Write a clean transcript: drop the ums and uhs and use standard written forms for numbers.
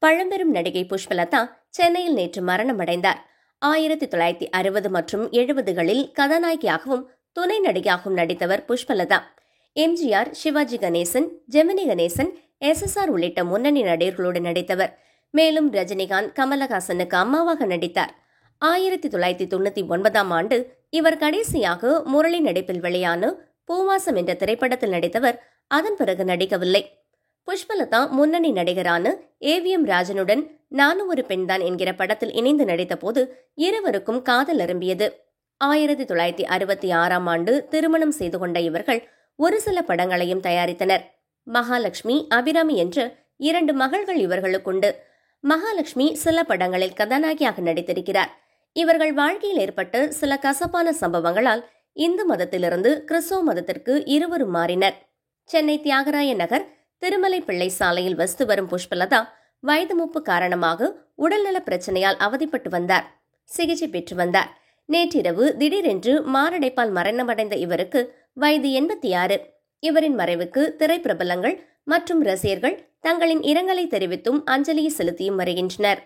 பழம்பெரும் நடிகை புஷ்பலதா சென்னையில் நேற்று மரணமடைந்தார். 1960 மற்றும் 70களில் கதாநாயகியாகவும் துணை நடிகையாகவும் நடித்தவர் புஷ்பலதா. எம்ஜிஆர், சிவாஜி கணேசன், ஜெமினி கணேசன், SSR உள்ளிட்ட முன்னணி நடிகர்களோடு நடித்தவர். மேலும் ரஜினிகாந்த், கமலஹாசனுக்கு அம்மாவாக நடித்தார். 1999ஆம் ஆண்டு இவர் கடைசியாக முரளி நடிப்பில் வெளியான பூவாசம் என்ற திரைப்படத்தில் நடித்தவர். அதன் பிறகு நடிக்கவில்லை. புஷ்பலதா முன்னணி நடிகரான AVM ராஜனுடன் நானும் ஒரு பெண்தான் என்கிற படத்தில் இணைந்து நடித்த போது இருவருக்கும் காதல் அரும்பியது. 1966ஆம் ஆண்டு திருமணம் செய்து கொண்ட இவர்கள் ஒரு சில படங்களையும் தயாரித்தனர். மகாலட்சுமி, அபிராமி என்ற 2 மகள்கள் இவர்களுக்குண்டு. மகாலட்சுமி சில படங்களில் கதாநாயகியாக நடித்திருக்கிறார். இவர்கள் வாழ்க்கையில் ஏற்பட்ட சில கசப்பான சம்பவங்களால் இந்து மதத்திலிருந்து கிறிஸ்துவ மதத்திற்கு இருவரும் மாறினர். சென்னை தியாகராய நகர் திருமலை பிள்ளை சாலையில் வசித்து வரும் புஷ்பலதா வயது மூப்பு காரணமாக உடல்நல பிரச்சனையால் அவதிப்பட்டு வந்தார். சிகிச்சை பெற்று வந்தார். நேற்றிரவு திடீரென்று மாரடைப்பால் மரணமடைந்த இவருக்கு வயது 86. இவரின் மறைவுக்கு திரைப்பிரபலங்கள் மற்றும் ரசிகர்கள் தங்களின் இரங்கலை தெரிவித்தும் அஞ்சலியை செலுத்தியும் வருகின்றனர்.